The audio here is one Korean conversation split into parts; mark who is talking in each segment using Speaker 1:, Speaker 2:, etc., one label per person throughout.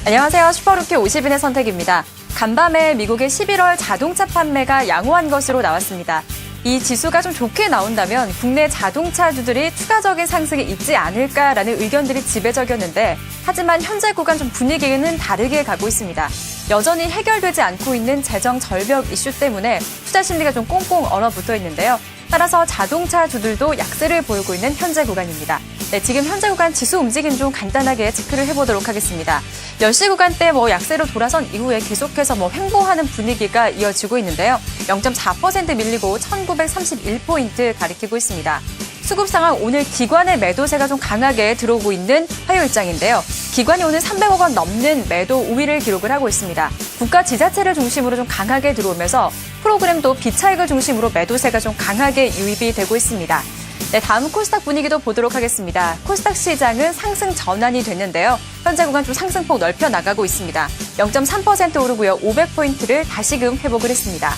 Speaker 1: 안녕하세요. 슈퍼루키 50인의 선택입니다. 간밤에 미국의 11월 자동차 판매가 양호한 것으로 나왔습니다. 이 지수가 좀 좋게 나온다면 국내 자동차주들이 추가적인 상승이 있지 않을까라는 의견들이 지배적이었는데, 하지만 현재 구간 좀 분위기는 다르게 가고 있습니다. 여전히 해결되지 않고 있는 재정 절벽 이슈 때문에 투자 심리가 좀 꽁꽁 얼어붙어 있는데요. 따라서 자동차주들도 약세를 보이고 있는 현재 구간입니다. 네, 지금 현재 구간 지수 움직임 좀 간단하게 체크를 해보도록 하겠습니다. 10시 구간대 약세로 돌아선 이후에 계속해서 횡보하는 분위기가 이어지고 있는데요. 0.4% 밀리고 1931포인트 가리키고 있습니다. 수급 상황, 오늘 기관의 매도세가 좀 강하게 들어오고 있는 화요일장인데요. 기관이 오늘 300억 원 넘는 매도 우위를 기록을 하고 있습니다. 국가 지자체를 중심으로 좀 강하게 들어오면서 프로그램도 비차익을 중심으로 매도세가 좀 강하게 유입이 되고 있습니다. 네, 다음 코스닥 분위기도 보도록 하겠습니다. 코스닥 시장은 상승 전환이 됐는데요. 현재 구간 좀 상승폭 넓혀 나가고 있습니다. 0.3% 오르고요. 500포인트를 다시금 회복을 했습니다.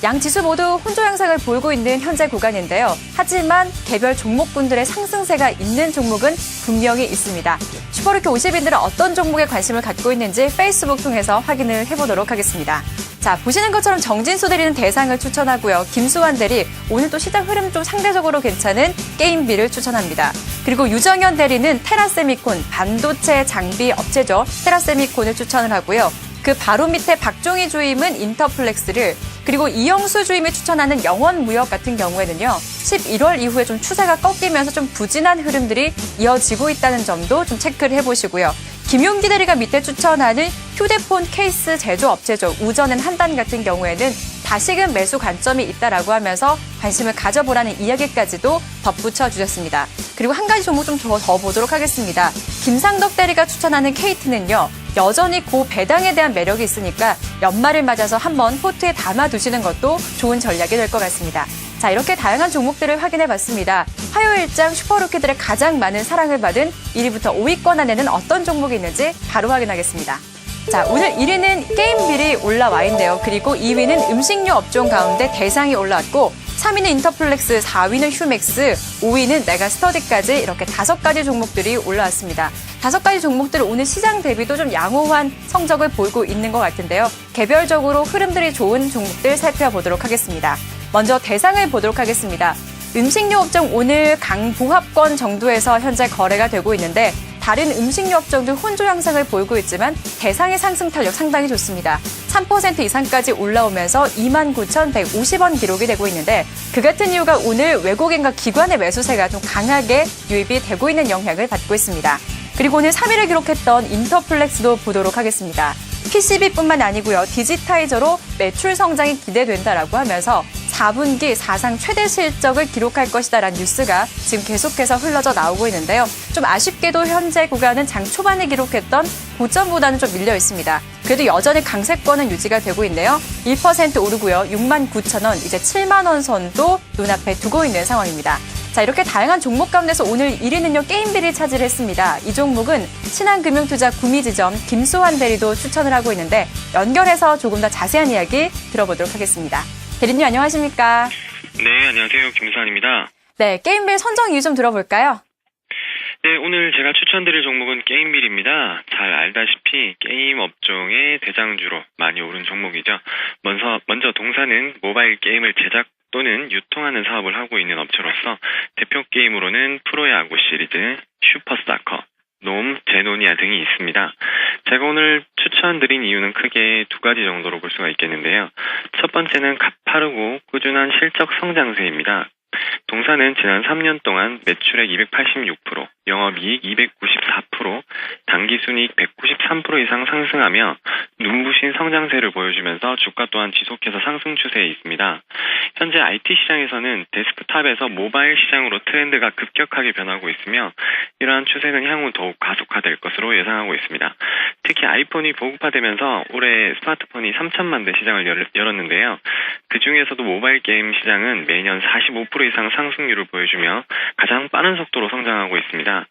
Speaker 1: 양 지수 모두 혼조 양상을 보이고 있는 현재 구간인데요. 하지만 개별 종목군들의 상승세가 있는 종목은 분명히 있습니다. 슈퍼루키 50인들은 어떤 종목에 관심을 갖고 있는지 페이스북 통해서 확인을 해보도록 하겠습니다. 자, 보시는 것처럼 정진수 대리는 대상을 추천하고요. 김수환 대리, 오늘 또 시장 흐름 좀 상대적으로 괜찮은 게임비를 추천합니다. 그리고 유정현 대리는 테라세미콘, 반도체 장비 업체죠. 테라세미콘을 추천을 하고요. 그 바로 밑에 박종희 주임은 인터플렉스를, 그리고 이영수 주임이 추천하는 영원무역 같은 경우에는요, 11월 이후에 좀 추세가 꺾이면서 좀 부진한 흐름들이 이어지고 있다는 점도 좀 체크를 해보시고요. 김용기 대리가 밑에 추천하는 휴대폰 케이스 제조업체죠. 우전은 한단 같은 경우에는 다시금 매수 관점이 있다라고 하면서 관심을 가져보라는 이야기까지도 덧붙여 주셨습니다. 그리고 한 가지 종목 좀 더 보도록 하겠습니다. 김상덕 대리가 추천하는 KT는요, 여전히 고 배당에 대한 매력이 있으니까 연말을 맞아서 한번 포트에 담아두시는 것도 좋은 전략이 될 것 같습니다. 자, 이렇게 다양한 종목들을 확인해봤습니다. 화요일장 슈퍼루키들의 가장 많은 사랑을 받은 1위부터 5위권 안에는 어떤 종목이 있는지 바로 확인하겠습니다. 자, 오늘 1위는 게임빌이 올라와 있는데요. 그리고 2위는 음식료 업종 가운데 대상이 올라왔고, 3위는 인터플렉스, 4위는 휴맥스, 5위는 메가스터디까지 이렇게 5가지 종목들이 올라왔습니다. 5가지 종목들 오늘 시장 대비도 좀 양호한 성적을 보이고 있는 것 같은데요. 개별적으로 흐름들이 좋은 종목들 살펴보도록 하겠습니다. 먼저 대상을 보도록 하겠습니다. 음식료 업종 오늘 강보합권 정도에서 현재 거래가 되고 있는데, 다른 음식료 업종들 혼조 양상을 보이고 있지만 대상의 상승 탄력 상당히 좋습니다. 3% 이상까지 올라오면서 29,150원 기록이 되고 있는데, 그 같은 이유가 오늘 외국인과 기관의 매수세가 좀 강하게 유입이 되고 있는 영향을 받고 있습니다. 그리고 오늘 3위를 기록했던 인터플렉스도 보도록 하겠습니다. PCB뿐만 아니고요. 디지타이저로 매출 성장이 기대된다라고 하면서 4분기 사상 최대 실적을 기록할 것이다라는 뉴스가 지금 계속해서 흘러져 나오고 있는데요. 좀 아쉽게도 현재 구간은 장 초반에 기록했던 고점보다는 좀 밀려 있습니다. 그래도 여전히 강세권은 유지가 되고 있네요. 1% 오르고요. 69,000원, 이제 7만 원 선도 눈앞에 두고 있는 상황입니다. 자, 이렇게 다양한 종목 가운데서 오늘 1위는요, 게임비를 차지를 했습니다. 이 종목은 신한금융투자 구미지점 김수환 대리도 추천을 하고 있는데, 연결해서 조금 더 자세한 이야기 들어보도록 하겠습니다. 대리님 안녕하십니까?
Speaker 2: 네, 안녕하세요. 김수환입니다.
Speaker 1: 네, 게임빌 선정 이유 좀 들어볼까요?
Speaker 2: 네, 오늘 제가 추천드릴 종목은 게임빌입니다. 잘 알다시피 게임 업종의 대장주로 많이 오른 종목이죠. 먼저 동사는 모바일 게임을 제작 또는 유통하는 사업을 하고 있는 업체로서 대표 게임으로는 프로야구 시리즈, 슈퍼스타커, 놈, 제노니아 등이 있습니다. 제가 오늘 추천드린 이유는 크게 두 가지 정도로 볼 수가 있겠는데요. 첫 번째는 가파르고 꾸준한 실적 성장세입니다. 동사는 지난 3년 동안 매출액 286%, 영업이익 294%, 당기순이익 193% 이상 상승하며 눈부신 성장세를 보여주면서 주가 또한 지속해서 상승 추세에 있습니다. 현재 IT 시장에서는 데스크탑에서 모바일 시장으로 트렌드가 급격하게 변하고 있으며, 이러한 추세는 향후 더욱 가속화될 것으로 예상하고 있습니다. 특히 아이폰이 보급화되면서 올해 스마트폰이 3천만 대 시장을 열었는데요. 그 중에서도 모바일 게임 시장은 매년 45% 이상 상승률을 보여주며 가장 빠른 속도로 성장하고 있습니다.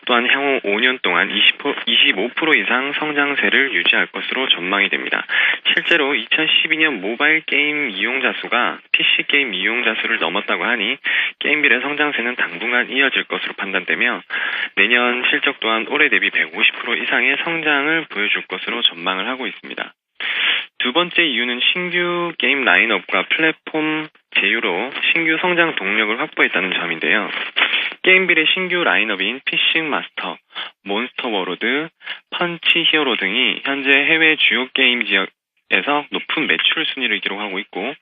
Speaker 2: 또한 향후 5년 동안 25% 이상 성장세를 유지할 것으로 전망이 됩니다. 실제로 2012년 모바일 게임 이용자 수가 PC 게임 이용자 수를 넘었다고 하니 게임빌의 성장세는 당분간 이어질 것으로 판단되며 내년 실적 또한 올해 대비 150% 이상의 성장을 보여줄 것으로 전망을 하고 있습니다. 두 번째 이유는 신규 게임 라인업과 플랫폼 제휴로 신규 성장 동력을 확보했다는 점인데요. 게임빌의 신규 라인업인 피싱 마스터, 몬스터 워로드, 펀치 히어로 등이 현재 해외 주요 게임 지역에서 높은 매출 순위를 기록하고 있고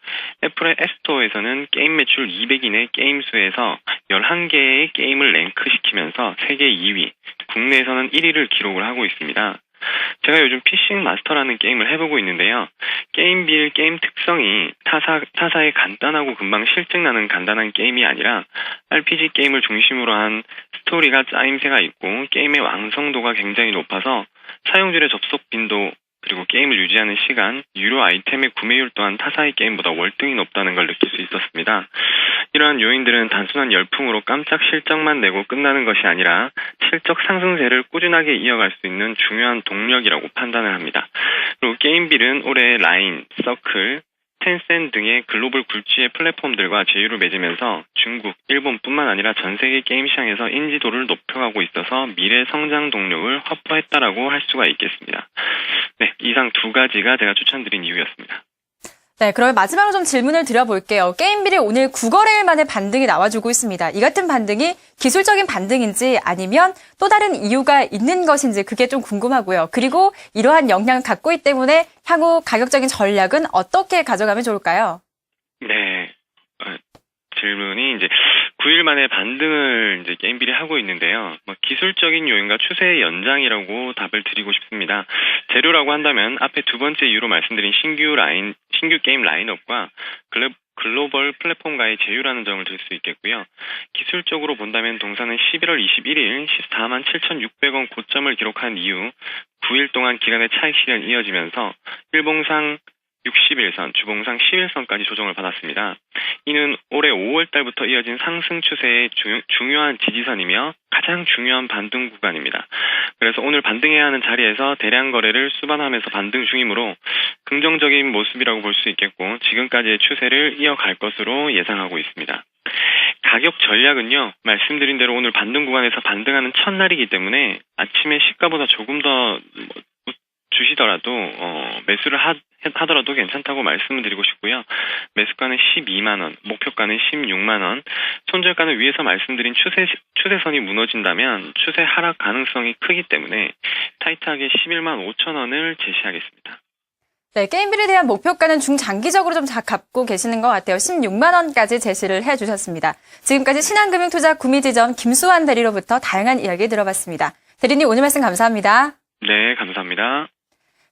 Speaker 2: 애플의 앱스토어에서는 게임 매출 200위 내 게임 수에서 11개의 게임을 랭크시키면서 세계 2위, 국내에서는 1위를 기록을 하고 있습니다. 제가 요즘 피싱 마스터라는 게임을 해보고 있는데요. 게임빌 게임 특성이 타사의 간단하고 금방 실증나는 간단한 게임이 아니라 RPG 게임을 중심으로 한 스토리가 짜임새가 있고 게임의 완성도가 굉장히 높아서 사용줄의 접속 빈도 그리고 게임을 유지하는 시간, 유료 아이템의 구매율 또한 타사의 게임보다 월등히 높다는 걸 느낄 수 있었습니다. 이러한 요인들은 단순한 열풍으로 깜짝 실적만 내고 끝나는 것이 아니라 실적 상승세를 꾸준하게 이어갈 수 있는 중요한 동력이라고 판단을 합니다. 그리고 게임빌은 올해 라인, 서클, 텐센 등의 글로벌 굴지의 플랫폼들과 제휴를 맺으면서 중국, 일본뿐만 아니라 전 세계 게임 시장에서 인지도를 높여가고 있어서 미래 성장 동력을 확보했다라고 할 수가 있겠습니다. 네, 이상 두 가지가 제가 추천드린 이유였습니다.
Speaker 1: 네, 그러면 마지막으로 좀 질문을 드려볼게요. 게임빌이 오늘 9거래일 만에 반등이 나와주고 있습니다. 이 같은 반등이 기술적인 반등인지 아니면 또 다른 이유가 있는 것인지 그게 좀 궁금하고요. 그리고 이러한 영향을 갖고 있기 때문에 향후 가격적인 전략은 어떻게 가져가면 좋을까요?
Speaker 2: 네, 질문이 이제 9일 만에 반등을 이제 게임빌이 하고 있는데요. 기술적인 요인과 추세의 연장이라고 답을 드리고 싶습니다. 재료라고 한다면 앞에 두 번째 이유로 말씀드린 신규 게임 라인업과 글로벌 플랫폼과의 제휴라는 점을 들 수 있겠고요. 기술적으로 본다면 동사는 11월 21일 147,600원 고점을 기록한 이후 9일 동안 기간의 차익 실현이 이어지면서 일봉상 60일선, 주봉상 10일선까지 조정을 받았습니다. 이는 올해 5월달부터 이어진 상승 추세의 중요한 지지선이며 가장 중요한 반등 구간입니다. 그래서 오늘 반등해야 하는 자리에서 대량 거래를 수반하면서 반등 중이므로 긍정적인 모습이라고 볼 수 있겠고 지금까지의 추세를 이어갈 것으로 예상하고 있습니다. 가격 전략은요, 말씀드린 대로 오늘 반등 구간에서 반등하는 첫날이기 때문에 아침에 시가보다 조금 더 주시더라도 매수를 하더라도 괜찮다고 말씀을 드리고 싶고요. 매수가는 12만원, 목표가는 16만원, 손절가는 위에서 말씀드린 추세선이 무너진다면 추세 하락 가능성이 크기 때문에 타이트하게 11만 5천원을 제시하겠습니다.
Speaker 1: 네, 게임빌에 대한 목표가는 중장기적으로 좀 갖고 계시는 것 같아요. 16만 원까지 제시를 해주셨습니다. 지금까지 신한금융투자 구미지점 김수환 대리로부터 다양한 이야기 들어봤습니다. 대리님 오늘 말씀 감사합니다.
Speaker 2: 네, 감사합니다.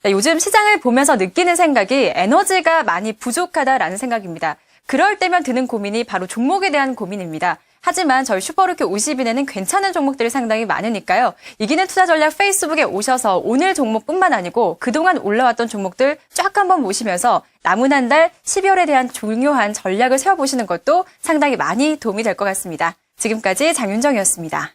Speaker 1: 네, 요즘 시장을 보면서 느끼는 생각이 에너지가 많이 부족하다라는 생각입니다. 그럴 때면 드는 고민이 바로 종목에 대한 고민입니다. 하지만 저희 슈퍼루키 50인에는 괜찮은 종목들이 상당히 많으니까요. 이기는 투자 전략 페이스북에 오셔서 오늘 종목뿐만 아니고 그동안 올라왔던 종목들 쫙 한번 보시면서 남은 한 달 12월에 대한 중요한 전략을 세워보시는 것도 상당히 많이 도움이 될 것 같습니다. 지금까지 장윤정이었습니다.